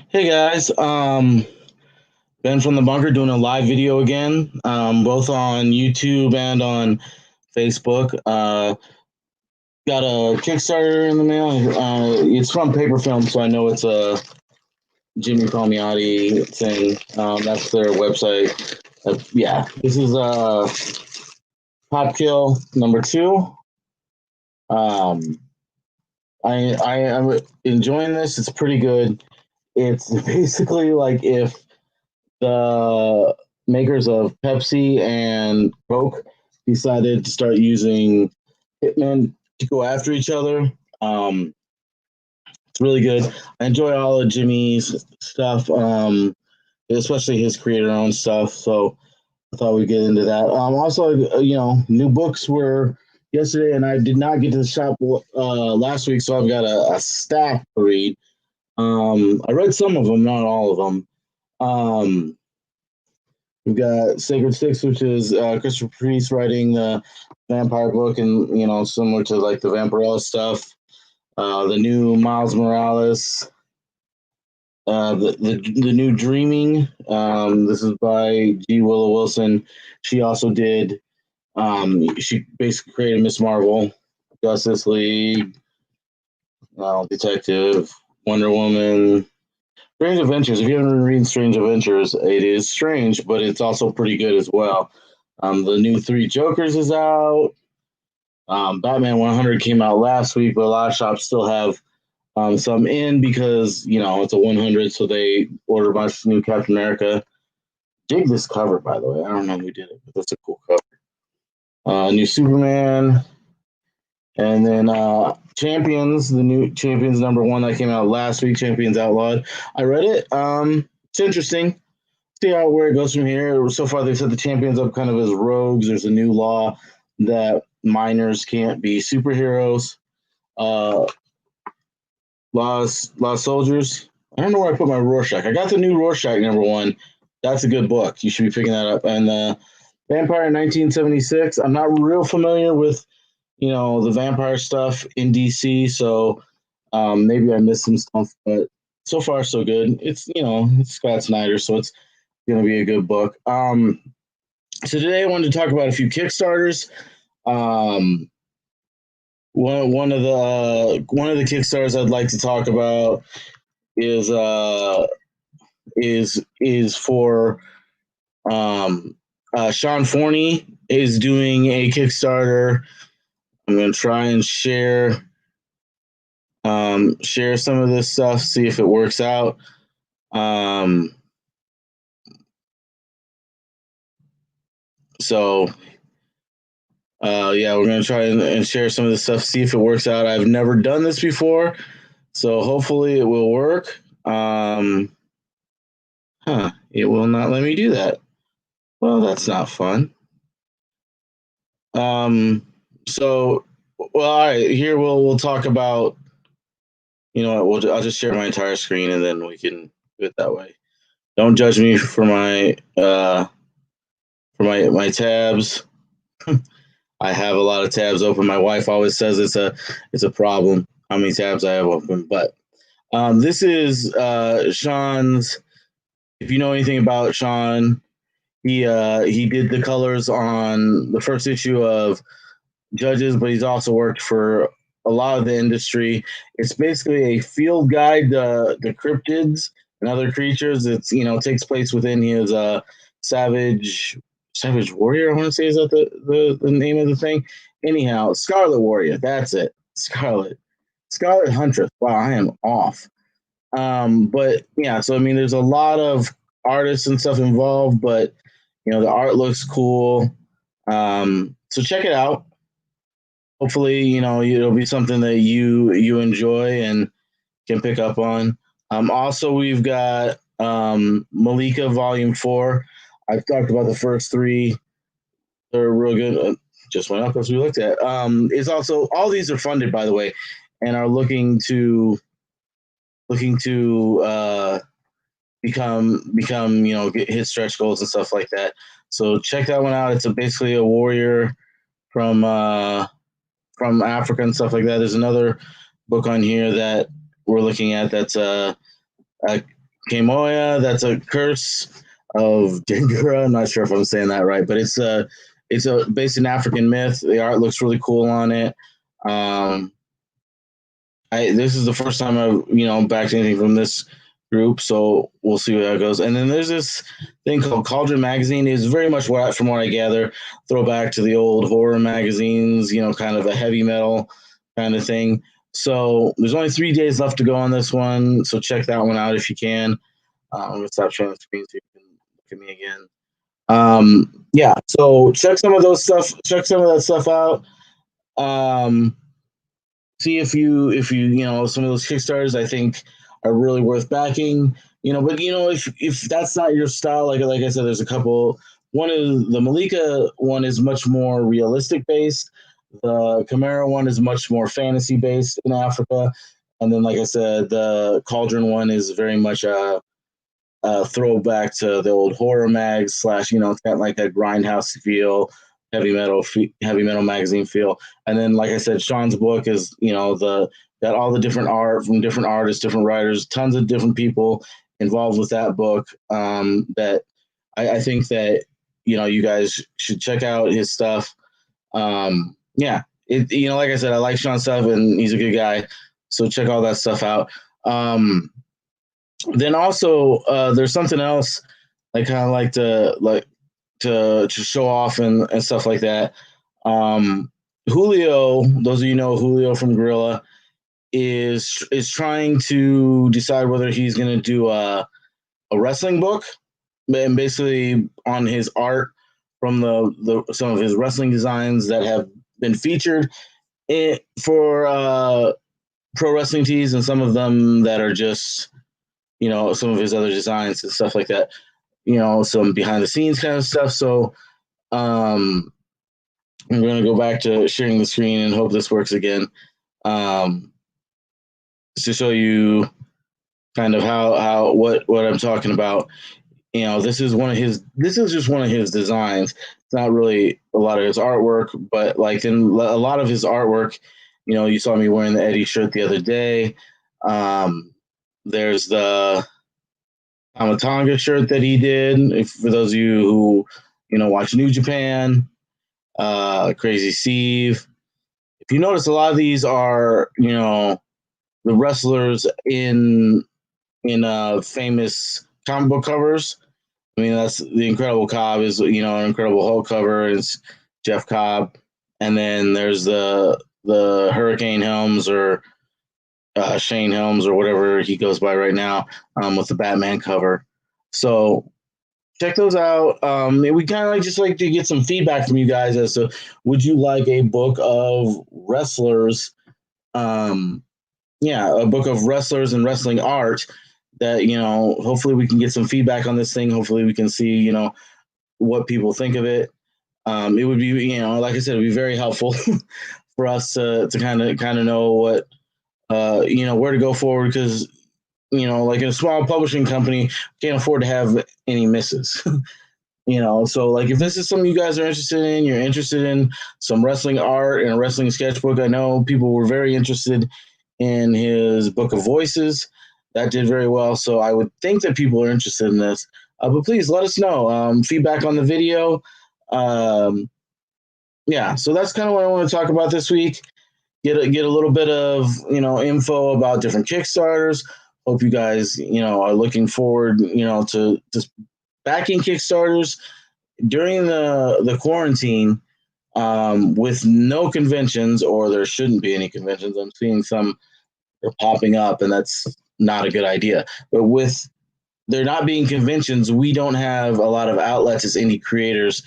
Hey guys, Ben from the bunker doing a live video again, both on YouTube and on Facebook. Got a Kickstarter in the mail. It's from Paper Film, so I know it's a Jimmy Palmiotti thing. That's their website. Yeah, this is Pop Kill number two. Um, I am enjoying this. It's pretty good. It's basically like if the makers of Pepsi and Coke decided to start using hitmen to go after each other. Um, it's really good. I enjoy all of Jimmy's stuff, especially his creator-owned stuff. So I thought we'd get into that. Also, new books were yesterday, and I did not get to the shop last week, so I've got a stack to read. I read some of them, not all of them. Um, We've got Sacred Six, which is Christopher Priest writing the vampire book, and similar to like the Vampirella stuff. The new Miles Morales, the new Dreaming. This is by G. Willow Wilson. She also did. She basically created Miss Marvel, Justice League, Detective, Wonder Woman, Strange Adventures. If you haven't been reading Strange Adventures, it is strange, but it's also pretty good as well. The new Three Jokers is out. Batman 100 came out last week, but a lot of shops still have some in because it's a 100, so they order a bunch of new Captain America. Dig this cover, by the way. I don't know who did it, but that's a cool cover. New Superman, and then Champions, the new Champions number one that came out last week, Champions Outlawed. I read it. It's interesting. See where it goes from here. So far, they set the champions up kind of as rogues. There's a new law that minors can't be superheroes. Uh, Lost Soldiers. I don't know where I put my Rorschach. I got the new Rorschach number one. That's a good book. You should be picking that up. And Vampire 1976. I'm not real familiar with the vampire stuff in DC, so maybe I missed some stuff, but so far so good. It's Scott Snyder, so it's gonna be a good book. So today I wanted to talk about a few Kickstarters. Um, one of the Kickstarters I'd like to talk about is for Sean Forney is doing a Kickstarter. I'm gonna try and share some of this stuff, see if it works out. So yeah, we're gonna try and share some of this stuff, see if it works out. I've never done this before, so hopefully it will work. It will not let me do that. Well, that's not fun. So, well, all right, here we'll talk about. You know what? I'll just share my entire screen and then we can do it that way. Don't judge me for my tabs. I have a lot of tabs open. My wife always says it's a problem how many tabs I have open. But this is Sean's. If you know anything about Sean, he did the colors on the first issue of Judges, but he's also worked for a lot of the industry. It's basically a field guide to the cryptids and other creatures. It's takes place within his Savage Warrior. I want to say is that the name of the thing. Anyhow, Scarlet Warrior. That's it. Scarlet Huntress. Wow, I am off. But yeah, so I mean, there's a lot of artists and stuff involved, but the art looks cool. So check it out. Hopefully, it'll be something that you enjoy and can pick up on. Also, we've got Malika Volume 4. I've talked about the first three. They're real good. Just went up as we looked at. It's also all these are funded, by the way, and are looking to become hit stretch goals and stuff like that. So check that one out. It's basically a warrior from Africa and stuff like that. There's another book on here that we're looking at that's Kemoya. That's a curse of Dengura. I'm not sure if I'm saying that right, but it's a based in African myth. The art looks really cool on it. This is the first time I've backed anything from this group, so we'll see where that goes. And then there's this thing called Cauldron Magazine. It's very much from what I gather, throwback to the old horror magazines. Kind of a heavy metal kind of thing. So there's only 3 days left to go on this one, so check that one out if you can. I'm gonna stop sharing the screen so you can look at me again. Yeah, so check some of that stuff out. See if you some of those Kickstarters I think are really worth backing. But if that's not your style, like I said, there's a couple. One is the Malika one is much more realistic based. The Chimera one is much more fantasy based in Africa, and then like I said, the Cauldron one is very much a throwback to the old horror mags slash it's got like that grindhouse feel, heavy metal magazine feel. And then like I said, Sean's book is got all the different art from different artists, different writers, tons of different people involved with that book. That I think that you guys should check out his stuff. Yeah, like I said, I like Sean's stuff and he's a good guy, so check all that stuff out. Then also there's something else I kind of like to show off and stuff like that. Julio, those of you know Julio from Gorilla, is trying to decide whether he's going to do a wrestling book, and basically on his art from some of his wrestling designs that have been featured for pro wrestling tees, and some of them that are just some of his other designs and stuff like that. Some behind the scenes kind of stuff. So I'm going to go back to sharing the screen and hope this works again. To show you kind of how what I'm talking about. This is just one of his designs. It's not really a lot of his artwork, but like in a lot of his artwork, you saw me wearing the Eddie shirt the other day. There's the Amatanga shirt that he did. For those of you who watch New Japan, Crazy Steve. If you notice, a lot of these are the wrestlers in famous comic book covers. I mean, that's the Incredible Cobb is an Incredible Hulk cover. It's Jeff Cobb, and then there's the Hurricane Helms or Shane Helms or whatever he goes by right now, with the Batman cover. So check those out. We kind of just like to get some feedback from you guys as to would you like a book of wrestlers? A book of wrestlers and wrestling art that hopefully we can get some feedback on this thing. Hopefully we can see what people think of it. It would be like I said, it would be very helpful for us to kind of know what where to go forward, because like in a small publishing company, can't afford to have any misses. So like if this is something you guys are interested in, you're interested in some wrestling art and a wrestling sketchbook. I know people were very interested in his book of voices. That did very well, so I would think that people are interested in this. But please let us know feedback on the video. So that's kind of what I want to talk about this week. Get a little bit of info about different Kickstarters. Hope you guys are looking forward to just backing Kickstarters during the quarantine, with no conventions, or there shouldn't be any conventions. I'm seeing some are popping up, and that's not a good idea. But with there not being conventions, we don't have a lot of outlets as indie creators,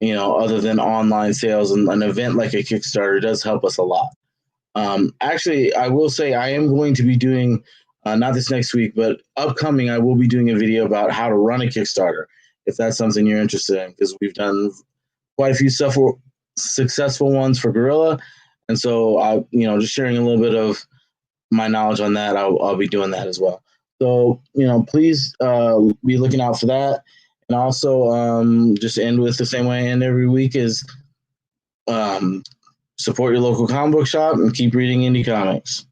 other than online sales, and an event like a Kickstarter does help us a lot. Actually, I will say I am going to be doing, not this next week, but upcoming, I will be doing a video about how to run a Kickstarter, if that's something you're interested in, because we've done quite a few successful ones for Gorilla. And so just sharing a little bit of my knowledge on that, I'll be doing that as well. So, please be looking out for that. And also, just end with the same way I end every week is support your local comic book shop and keep reading indie comics.